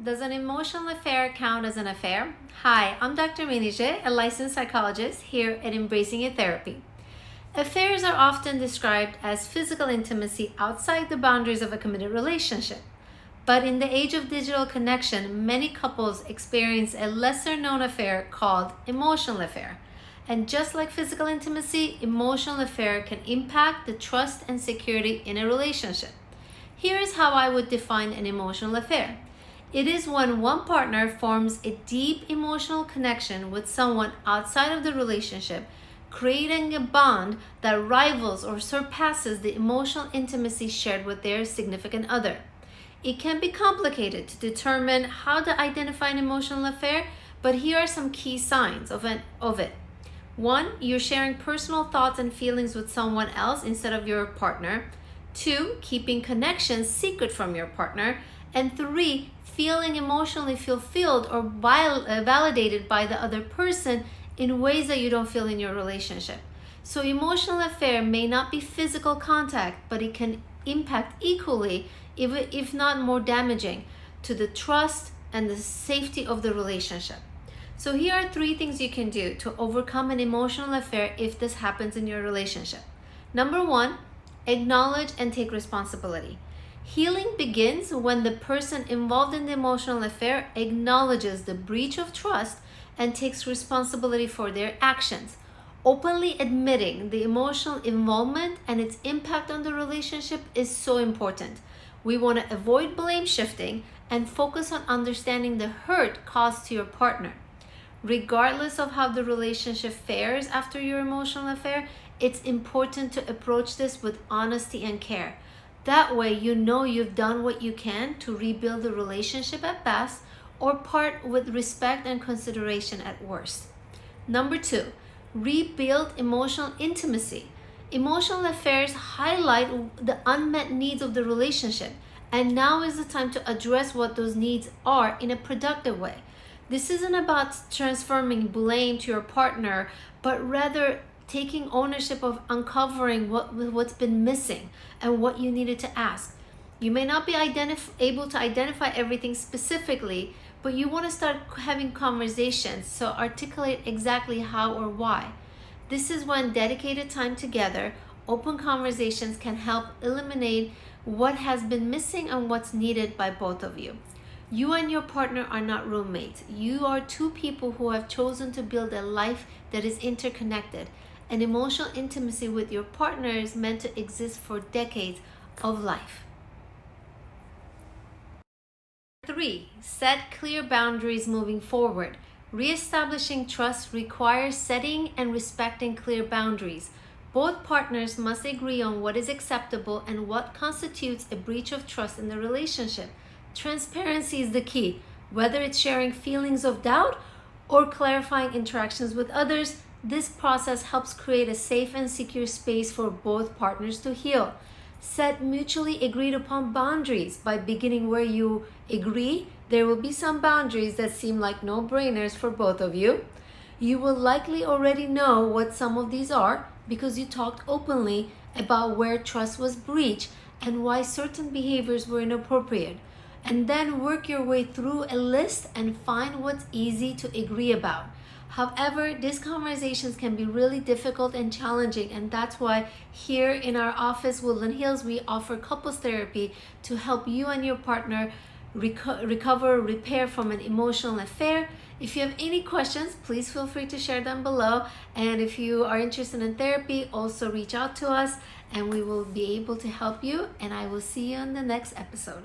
Does an emotional affair count as an affair? Hi, I'm Dr. Menije, a licensed psychologist here at Embracing It Therapy. Affairs are often described as physical intimacy outside the boundaries of a committed relationship. But in the age of digital connection, many couples experience a lesser known affair called emotional affair. And just like physical intimacy, emotional affair can impact the trust and security in a relationship. Here is how I would define an emotional affair. It is when one partner forms a deep emotional connection with someone outside of the relationship, creating a bond that rivals or surpasses the emotional intimacy shared with their significant other. It can be complicated to determine how to identify an emotional affair, but here are some key signs of it. 1. You're sharing personal thoughts and feelings with someone else instead of your partner. 2. Keeping connections secret from your partner. And 3. Feeling emotionally fulfilled or validated by the other person in ways that you don't feel in your relationship. So emotional affair may not be physical contact, but it can impact equally, if not more damaging, to the trust and the safety of the relationship. So here are 3 things you can do to overcome an emotional affair if this happens in your relationship. Number 1, acknowledge and take responsibility. Healing begins when the person involved in the emotional affair acknowledges the breach of trust and takes responsibility for their actions. Openly admitting the emotional involvement and its impact on the relationship is so important. We want to avoid blame shifting and focus on understanding the hurt caused to your partner. Regardless of how the relationship fares after your emotional affair, it's important to approach this with honesty and care. That way, you know you've done what you can to rebuild the relationship at best, or part with respect and consideration at worst. Number 2, rebuild emotional intimacy. Emotional affairs highlight the unmet needs of the relationship, and now is the time to address what those needs are in a productive way. This isn't about transferring blame to your partner, but rather taking ownership of uncovering what's been missing and what you needed to ask. You may not be able to identify everything specifically, but you want to start having conversations, so articulate exactly how or why. This is when dedicated time together, open conversations can help eliminate what has been missing and what's needed by both of you. You and your partner are not roommates. You are 2 people who have chosen to build a life that is interconnected. And emotional intimacy with your partner is meant to exist for decades of life. 3. Set clear boundaries moving forward. Reestablishing trust requires setting and respecting clear boundaries. Both partners must agree on what is acceptable and what constitutes a breach of trust in the relationship. Transparency is the key. Whether it's sharing feelings of doubt or clarifying interactions with others, this process helps create a safe and secure space for both partners to heal. Set mutually agreed upon boundaries. By beginning where you agree, there will be some boundaries that seem like no-brainers for both of you. You will likely already know what some of these are because you talked openly about where trust was breached and why certain behaviors were inappropriate. And then work your way through a list and find what's easy to agree about. However, these conversations can be really difficult and challenging, and that's why here in our office, Woodland Hills, we offer couples therapy to help you and your partner recover, repair from an emotional affair. If you have any questions, please feel free to share them below. And if you are interested in therapy, also reach out to us and we will be able to help you. And I will see you in the next episode.